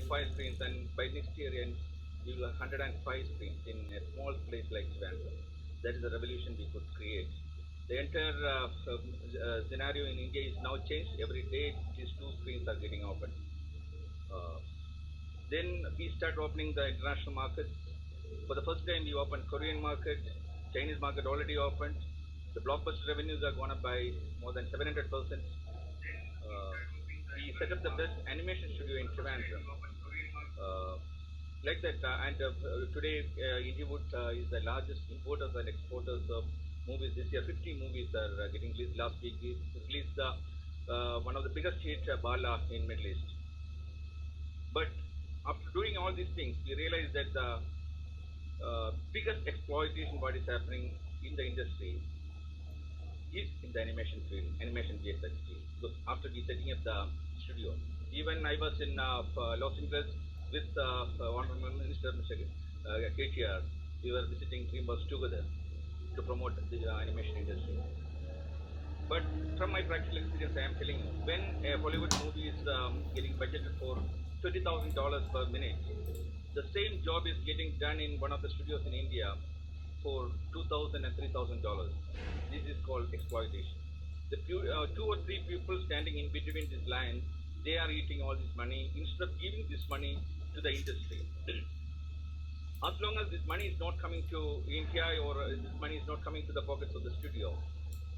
5 screens, and by next year end, we will have 105 screens in a small place like Trivandrum. That is the revolution we could create. The entire scenario in India is now changed. Every day, these 2 screens are getting opened. Then we start opening the international markets. For the first time, we opened Korean market, Chinese market already opened. The blockbuster revenues are gone up by more than 700%. We set up the best animation studio in Trivandrum. Like that, today Indiewood is the largest importers and exporters of movies. This year, 50 movies are getting released. Last week, we released one of the biggest hit, Bala, in Middle East. But after doing all these things, we realized that the biggest exploitation what is happening in the industry is in the animation field, animation VFX field. Because after we setting up the studio, even I was in Los Angeles with Honorable Minister Mr. KTR. We were visiting DreamWorks together to promote the animation industry. But from my practical experience, I am telling you, when a Hollywood movie is getting budgeted for $20,000 per minute, the same job is getting done in one of the studios in India for $2,000 and $3,000. This is called exploitation. The 2 or 3 people standing in between this line, they are eating all this money instead of giving this money to the industry. As long as this money is not coming to India or this money is not coming to the pockets of the studio,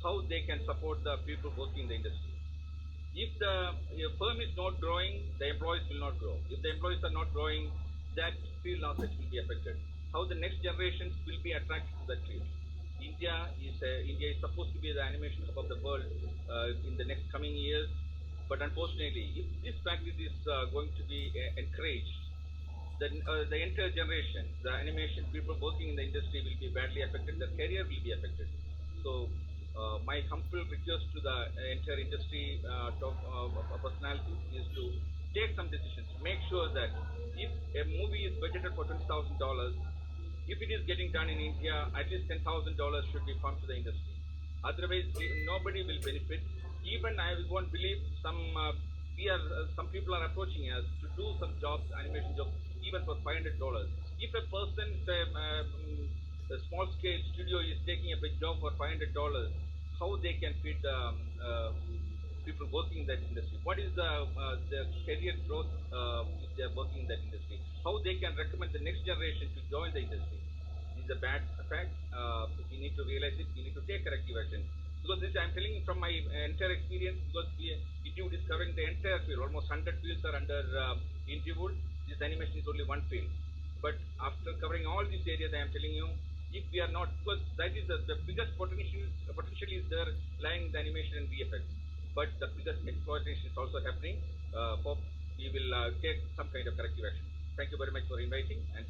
how they can support the people working in the industry? If the firm is not growing, the employees will not grow. If the employees are not growing, that field assets will be affected. How the next generations will be attracted to that field? India is supposed to be the animation hub of the world in the next coming years. But unfortunately, if this practice is going to be encouraged, then the entire generation, the animation people working in the industry will be badly affected. Their career will be affected. So my humble request to the entire industry top personalities is to take some decisions. Make sure that if a movie is budgeted for $20,000, if it is getting done in India, at least $10,000 should be pumped to the industry. Otherwise, nobody will benefit. Even I won't believe some people are approaching us to do some jobs, animation jobs, even for $500. If a person, a small scale studio is taking up a job for $500, how they can feed people working in that industry? What is the career growth if they are working in that industry? How they can recommend the next generation to join the industry? This is a bad fact. We need to realize it. We need to take corrective action. Because this I am telling you from my entire experience, because Indiewood is covering the entire field. Almost 100 fields are under Indiewood. This animation is only one field. But after covering all these areas, I am telling you, if we are not, because that is the biggest potential is there lying in the animation and VFX. But the biggest exploitation is also happening. Hope we will take some kind of corrective action. Thank you very much for inviting, and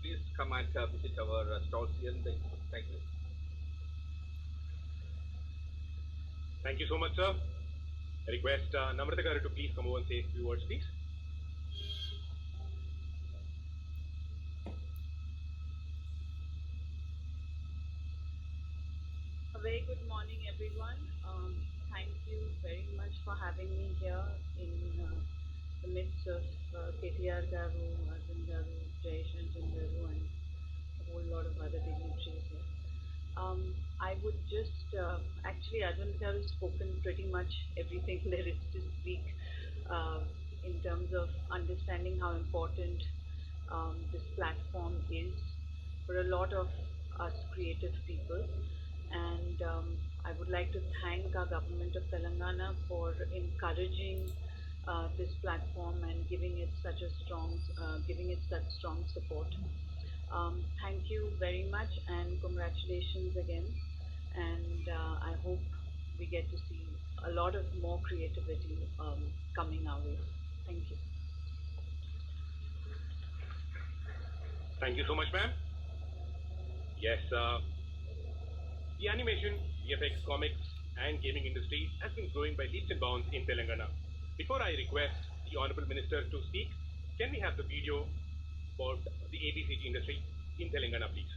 please come and visit our stalls here in the Institute. Thank you. Thank you so much, sir. I request Namrata Garu to please come over and say a few words, please. A very good morning, everyone. Thank you very much for having me here in the midst of KTR Garu, Arvind Garu, Jayesh Ranjan Garu, and a whole lot of other dignitaries here. I would just, actually Arvind Garu has spoken pretty much everything there is to speak in terms of understanding how important this platform is for a lot of us creative people. And I would like to thank our government of Telangana for encouraging this platform and giving it such strong support. Thank you very much and congratulations again. And I hope we get to see a lot of more creativity coming our way. Thank you. Thank you so much, ma'am. Yes, the animation, VFX, comics and gaming industry has been growing by leaps and bounds in Telangana. Before I request the Honorable Minister to speak, can we have the video about the ABCG industry in Telangana, please?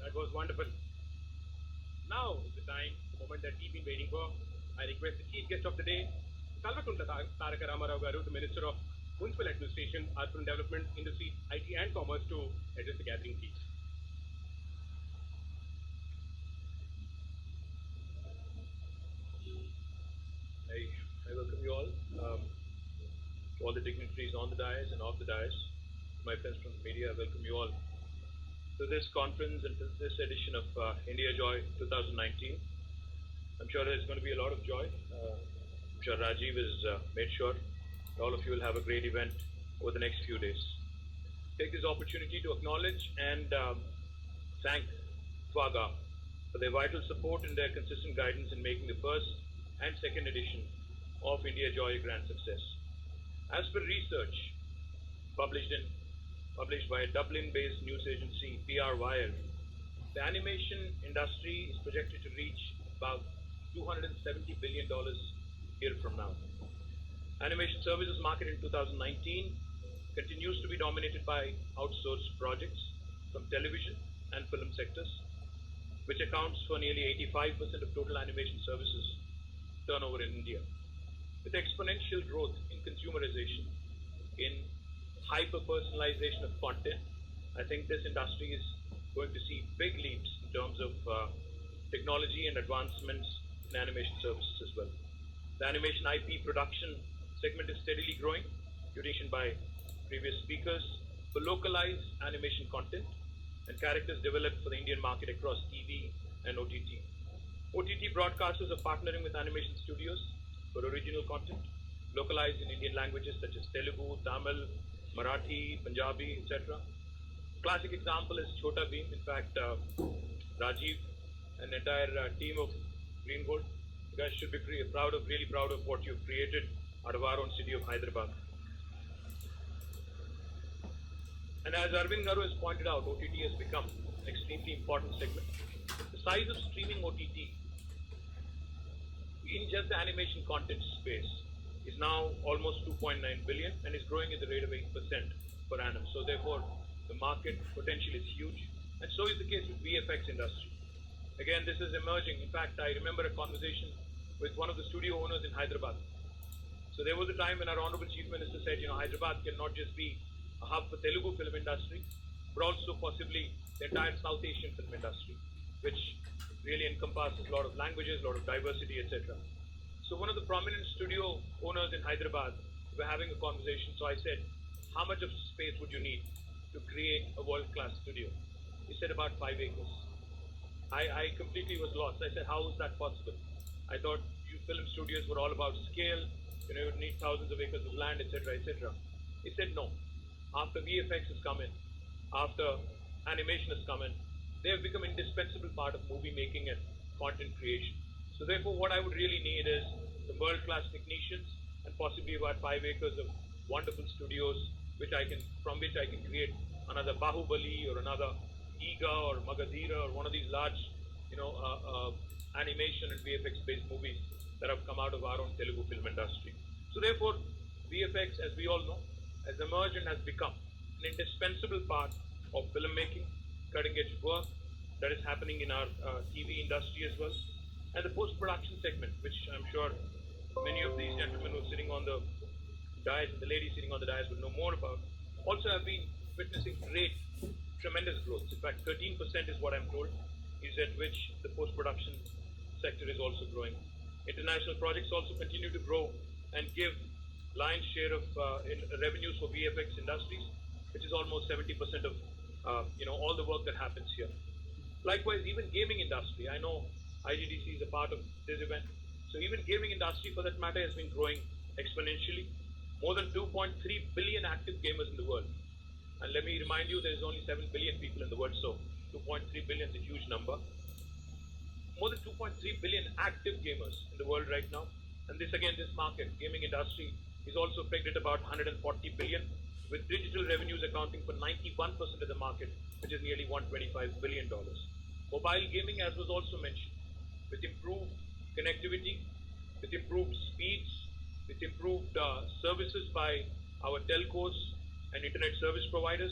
That was wonderful. Now is the time, the moment that we've been waiting for. I request the chief guest of the day, Kalvatunda Taraka Rama Rao Garu, the Minister of Municipal Administration, Urban Development, Industry, IT and Commerce to address the gathering, please. I welcome you all, to all the dignitaries on the dais and off the dais, my friends from the media. I welcome you all to this conference and to this edition of India Joy 2019. I'm sure there's going to be a lot of joy. I'm sure Rajiv has made sure all of you will have a great event over the next few days. Take this opportunity to acknowledge and thank Twaga for their vital support and their consistent guidance in making the first and second edition of India Joy a grand success. As per research published by a Dublin-based news agency, PR Wire, the animation industry is projected to reach about $270 billion year from now. Animation services market in 2019 continues to be dominated by outsourced projects from television and film sectors, which accounts for nearly 85% of total animation services turnover in India. With exponential growth in consumerization, in hyper-personalization of content, I think this industry is going to see big leaps in terms of technology and advancements in animation services as well. The animation IP production segment is steadily growing, mentioned by previous speakers, for localized animation content and characters developed for the Indian market across TV and OTT. OTT broadcasters are partnering with animation studios for original content, localized in Indian languages such as Telugu, Tamil, Marathi, Punjabi, etc. Classic example is Chota Bheem. In fact, Rajiv and entire team of Green Gold, you guys should be really proud of what you've created out of our own city of Hyderabad. And as Arvind Garu has pointed out, OTT has become an extremely important segment. The size of streaming OTT in just the animation content space is now almost 2.9 billion and is growing at the rate of 8% per annum. So therefore, the market potential is huge, and so is the case with VFX industry. Again, this is emerging. In fact, I remember a conversation with one of the studio owners in Hyderabad. So there was a time when our Honorable Chief Minister said, Hyderabad cannot just be a hub for Telugu film industry, but also possibly the entire South Asian film industry, which really encompasses a lot of languages, a lot of diversity, etc. So one of the prominent studio owners in Hyderabad, we were having a conversation. So I said, how much of space would you need to create a world-class studio? He said about 5 acres. I completely was lost. I said, how is that possible? I thought you film studios were all about scale, you would need thousands of acres of land, etc., etc. He said, no. After VFX has come in, after animation has come in, they have become an indispensable part of movie making and content creation. So therefore, what I would really need is the world-class technicians and possibly about 5 acres of wonderful studios from which I can create another Bahubali or another Iga or Magadhira or one of these large, animation and VFX-based movies that have come out of our own Telugu film industry. So therefore, VFX, as we all know, has emerged and has become an indispensable part of filmmaking, cutting-edge work that is happening in our TV industry as well, and the post-production segment, which I'm sure many of these gentlemen who are sitting on the dais and the ladies sitting on the dais will know more about, also have been witnessing tremendous growth. In fact, 13% is what I'm told, is at which the post-production sector is also growing. International projects also continue to grow and give lion's share of revenues for VFX industries, which is almost 70% of all the work that happens here. Likewise, even gaming industry. I know IGDC is a part of this event. So even gaming industry, for that matter, has been growing exponentially. More than 2.3 billion active gamers in the world. And let me remind you, there's only 7 billion people in the world, so 2.3 billion is a huge number. More than 2.3 billion active gamers in the world right now. And this market, gaming industry, is also pegged at about 140 billion, with digital revenues accounting for 91% of the market, which is nearly $125 billion. Mobile gaming, as was also mentioned, with improved connectivity, with improved speeds, with improved services by our telcos and internet service providers,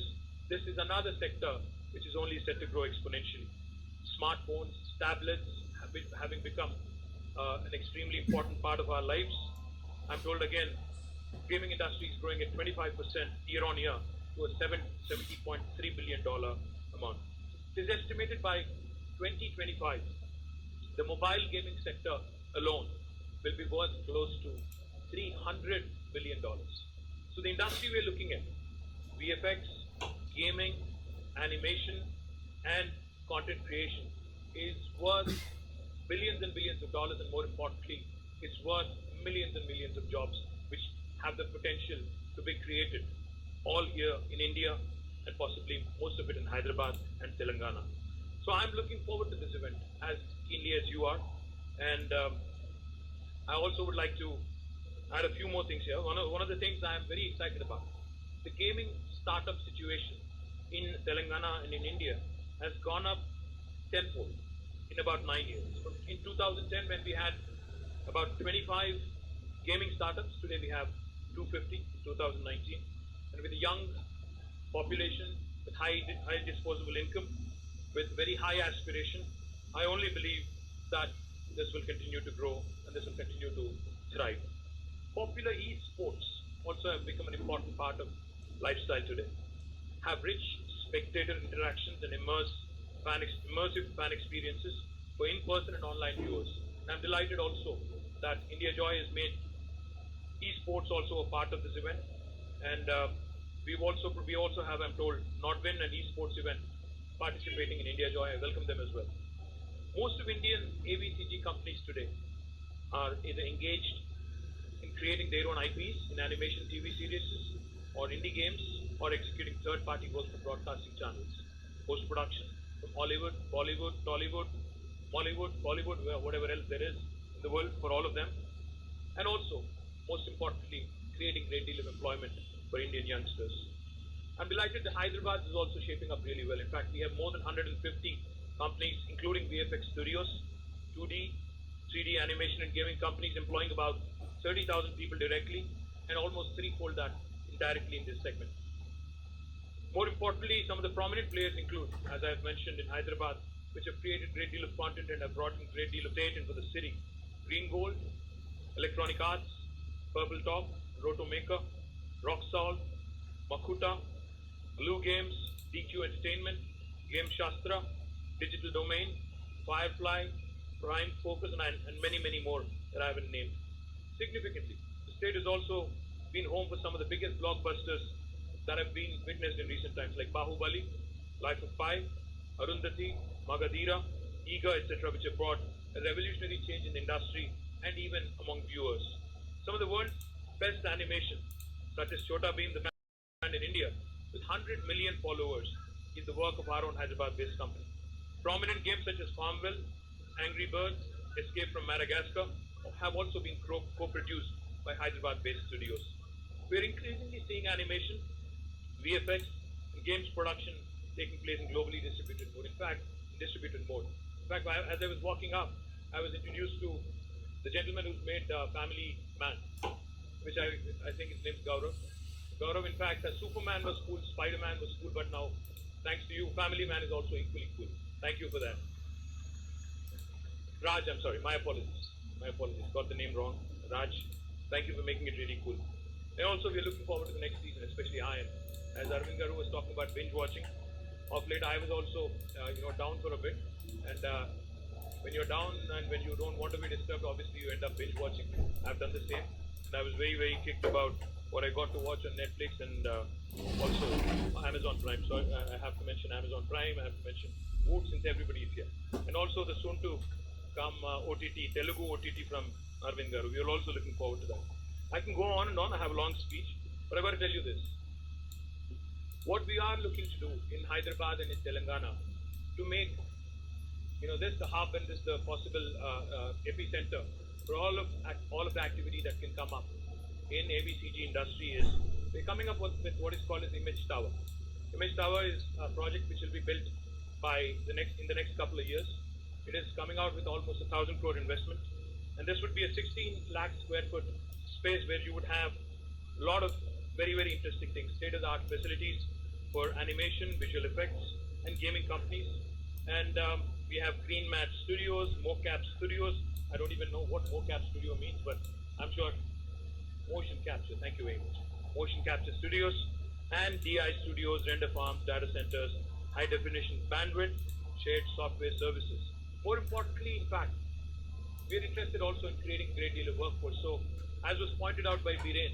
this is another sector which is only set to grow exponentially. smartphones, tablets having become an extremely important part of our lives. I'm told again, gaming industry is growing at 25% year on year to a $70.3 billion amount. It is estimated by 2025, the mobile gaming sector alone will be worth close to $300 billion. So the industry we're looking at, VFX, gaming, animation, and content creation, is worth billions and billions of dollars, and more importantly, it's worth millions and millions of jobs which have the potential to be created all here in India and possibly most of it in Hyderabad and Telangana. So I'm looking forward to this event as keenly as you are, and I also would like to add a few more things here. One of the things I am very excited about, the gaming startup situation in Telangana and in India has gone up tenfold in about 9 years. In 2010, when we had about 25 gaming startups, today we have 250 in 2019, and with a young population, with high disposable income, with very high aspiration, I only believe that this will continue to grow and this will continue to thrive. Popular esports also have become an important part of lifestyle today, have rich spectator interactions and immersive fan experiences for in-person and online viewers. And I'm delighted also that India Joy has made esports also a part of this event, and we also have, I'm told, Nordwin and esports event participating in India Joy. I welcome them as well. Most of Indian AVCG companies today are either engaged in creating their own IPs in animation TV series or indie games, or executing third-party work for broadcasting channels, post-production from Hollywood, Bollywood, Tollywood, Mollywood, Bollywood, whatever else there is in the world, for all of them. And also, most importantly, creating a great deal of employment for Indian youngsters. I'm delighted that Hyderabad is also shaping up really well. In fact, we have more than 150 companies, including VFX studios, 2D, 3D animation and gaming companies employing about 30,000 people directly, and almost threefold that indirectly in this segment. More importantly, some of the prominent players include, as I've mentioned, in Hyderabad, which have created a great deal of content and have brought in a great deal of data into the city. Green Gold, Electronic Arts, Purple Top, Roto Maker, Rock Salt, Makuta, Blue Games, DQ Entertainment, Game Shastra, Digital Domain, Firefly, Prime Focus, and many, many more that I haven't named. Significantly, the state has also been home for some of the biggest blockbusters that have been witnessed in recent times, like Bahubali, Life of Pi, Arundhati, Magadhira, Eager, etc., which have brought a revolutionary change in the industry and even among viewers. Some of the world's best animation, such as Chota Bheem, the band in India, with 100 million followers, is the work of our own Hyderabad-based company. Prominent games such as Farmville, Angry Birds, Escape from Madagascar have also been co-produced by Hyderabad-based studios. We're increasingly seeing animation, VFX, and games production taking place in globally distributed mode. In fact, as I was walking up, I was introduced to the gentleman who's made Family Man, which I think his name's Gaurav. Gaurav, in fact, Superman was cool, Spider-Man was cool, but now, thanks to you, Family Man is also equally cool. Thank you for that. Raj, I'm sorry, my apologies. Got the name wrong. Raj, thank you for making it really cool. And also, we're looking forward to the next season, especially I am. As Arvind Garu was talking about binge watching, of late I was also, down for a bit. And when you're down and when you don't want to be disturbed, obviously you end up binge watching. I've done the same. And I was very, very kicked about what I got to watch on Netflix and also Amazon Prime. So I have to mention Amazon Prime, I have to mention Woot, since everybody is here. And also the soon to come OTT, Telugu OTT from Arvind Garu. We are also looking forward to that. I can go on and on, I have a long speech, but I've got to tell you this. What we are looking to do in Hyderabad and in Telangana to make this the hub and this the possible epicenter for all of the activity that can come up in ABCG industry is we're coming up with what is called as Image Tower. Image Tower is a project which will be built in the next couple of years. It is coming out with almost 1,000 crore investment, and this would be a 16 lakh square foot space where you would have a lot of very, very interesting things, state-of-the-art facilities for animation, visual effects, and gaming companies. And We have Green Mat Studios, Mocap Studios. I don't even know what Mocap Studio means, but I'm sure motion capture. Thank you very much. Motion capture studios and DI studios, render farms, data centers, high definition bandwidth, shared software services. More importantly, in fact, we are interested also in creating a great deal of workforce. So, as was pointed out by Viren,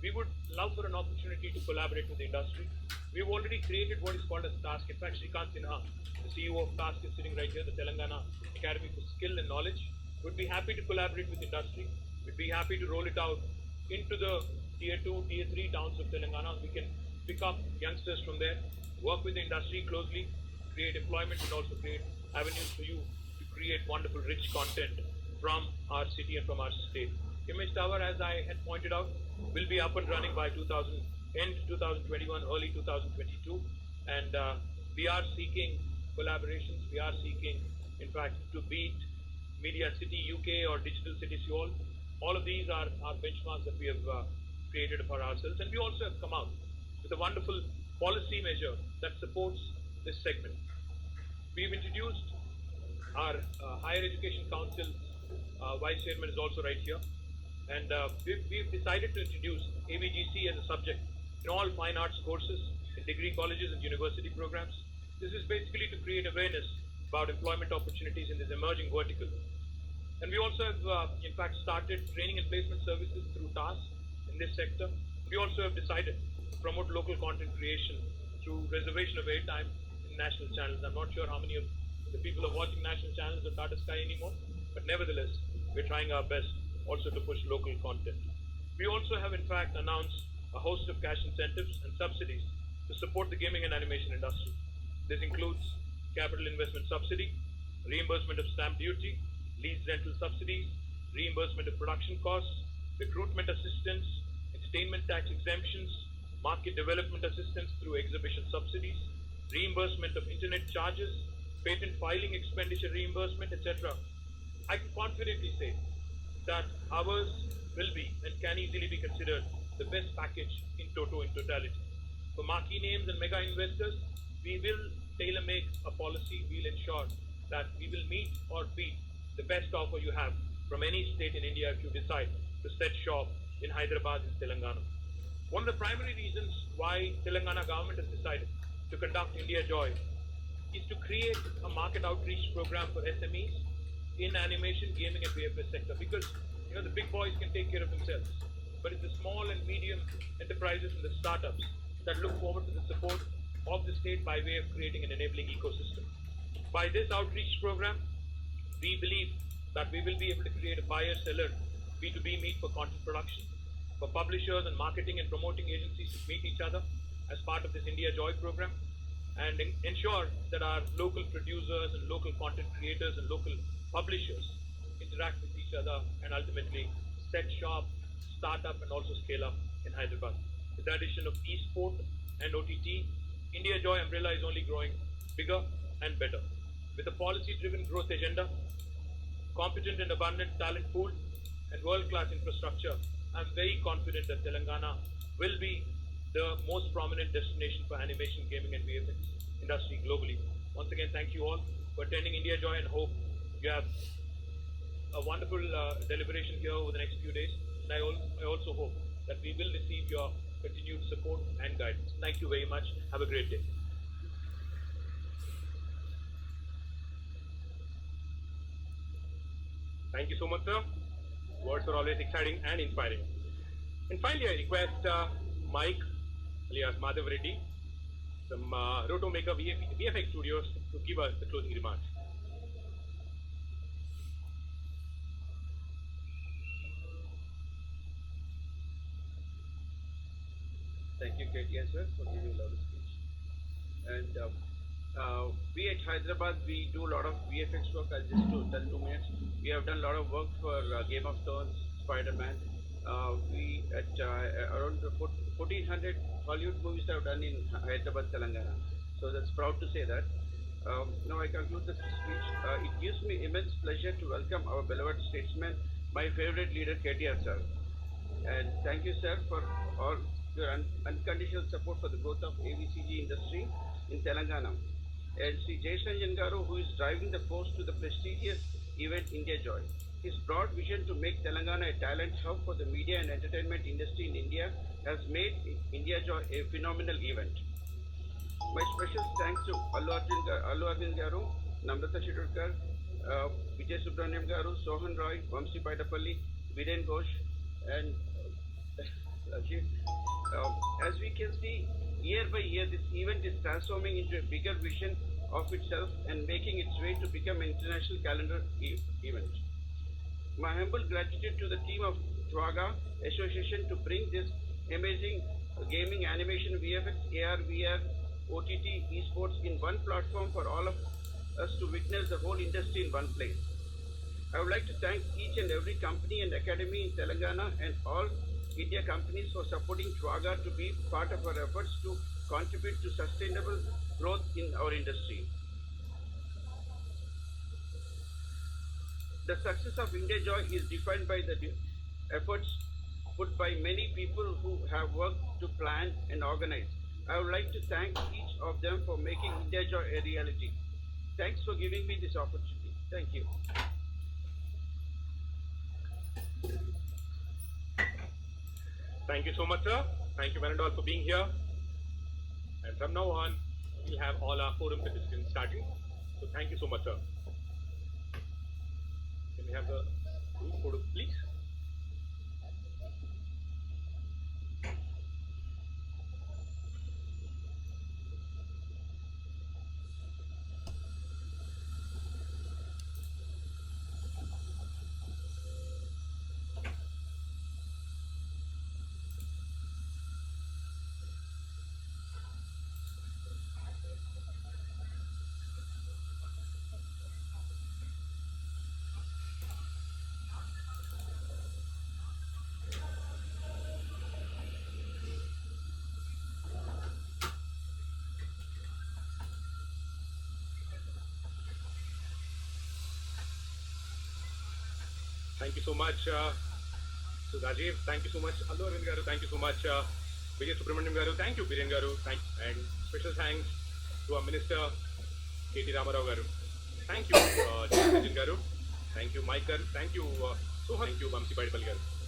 we would love for an opportunity to collaborate with the industry. We've already created what is called as TASK. In fact, Shrikant Sinha, the CEO of TASK, is sitting right here, the Telangana Academy for Skill and Knowledge. Would be happy to collaborate with industry. We'd be happy to roll it out into the tier 2, tier 3 towns of Telangana. We can pick up youngsters from there, work with the industry closely, create employment, and also create avenues for you to create wonderful, rich content from our city and from our state. Image Tower, as I had pointed out, will be up and running by end 2021, early 2022, and we are seeking collaborations. We are seeking, in fact, to beat Media City UK or Digital City Seoul. All of these are benchmarks that we have created for ourselves, and we also have come out with a wonderful policy measure that supports this segment. We've introduced our Higher Education Council Vice Chairman is also right here, and we've decided to introduce AVGC as a subject in all fine arts courses in degree colleges and university programs. This is basically to create awareness about employment opportunities in this emerging vertical. And we also have, in fact, started training and placement services through TAS in this sector. We also have decided to promote local content creation through reservation of airtime in national channels. I'm not sure how many of the people are watching national channels on Tata Sky anymore, but nevertheless, we're trying our best also to push local content. We also have, in fact, announced a host of cash incentives and subsidies to support the gaming and animation industry. This includes capital investment subsidy, reimbursement of stamp duty, lease rental subsidies, reimbursement of production costs, recruitment assistance, entertainment tax exemptions, market development assistance through exhibition subsidies, reimbursement of internet charges, patent filing expenditure reimbursement, etc. I can confidently say that ours will be and can easily be considered the best package in totality. For marquee names and mega investors, we will tailor-make a policy. We'll ensure that we will meet or beat the best offer you have from any state in India if you decide to set shop in Hyderabad and Telangana. One of the primary reasons why Telangana government has decided to conduct India Joy is to create a market outreach program for SMEs in animation, gaming and VFS sector, because the big boys can take care of themselves, but it's the small and medium enterprises and the startups that look forward to the support of the state by way of creating an enabling ecosystem. By this outreach program, we believe that we will be able to create a buyer-seller B2B meet for content production, for publishers and marketing and promoting agencies to meet each other as part of this India Joy program, and ensure that our local producers and local content creators and local publishers interact with each other and ultimately set shop, start up and also scale up in Hyderabad. With the addition of e-sport and OTT, India Joy umbrella is only growing bigger and better. With a policy-driven growth agenda, competent and abundant talent pool, and world-class infrastructure, I'm very confident that Telangana will be the most prominent destination for animation, gaming and VFX industry globally. Once again, thank you all for attending India Joy and hope you have a wonderful deliberation here over the next few days. And I also hope that we will receive your continued support and guidance. Thank you very much. Have a great day. Thank you so much, sir. Words are always exciting and inspiring. And finally, I request Mike, alias Madhav Reddy, from Rotomaker VFX Studios, to give us the closing remarks. Thank you, KTR sir, for giving a lovely speech. And we at Hyderabad, we do a lot of VFX work. I'll just tell 2 minutes. We have done a lot of work for Game of Thrones, Spider-Man. We at around 1400 Hollywood movies have done in Hyderabad, Telangana. So that's proud to say that. Now I conclude this speech. It gives me immense pleasure to welcome our beloved statesman, my favorite leader, KTR sir. And thank you, sir, for all your unconditional support for the growth of AVCG industry in Telangana. and Sri Jayasanjan Garu, who is driving the force to the prestigious event India Joy. His broad vision to make Telangana a talent hub for the media and entertainment industry in India has made India Joy a phenomenal event. My special thanks to Allu Arvind Garu, Namrata Shidurkar, Vijay Subramaniam Garu, Sohan Roy, Vamsi Paidapalli, Viren Ghosh, and Rajiv. As we can see, year by year, this event is transforming into a bigger vision of itself and making its way to become an international calendar event. My humble gratitude to the team of Twaga Association to bring this amazing gaming, animation, VFX, AR, VR, OTT, esports in one platform for all of us to witness the whole industry in one place. I would like to thank each and every company and academy in Telangana and all India companies for supporting Twaga to be part of our efforts to contribute to sustainable growth in our industry. The success of India Joy is defined by the efforts put by many people who have worked to plan and organize. I would like to thank each of them for making India Joy a reality. Thanks for giving me this opportunity. Thank you. Thank you so much, sir. Thank you, one and all, for being here. And from now on, we'll have all our forum participants starting. So thank you so much, sir. Can we have the group photo, please? Thank you so much, so Rajiv. Thank you so much, Allu Arvind Garu. Thank you so much, Vijay Subramaniam Garu. Thank you, Biren Garu. And special thanks to our Minister, Rama Rao Garu. Thank you, Jayasanjan Garu. Thank you, Mike Garu. Thank you, Sohan. Thank you, Vamsi Paidapalli Garu.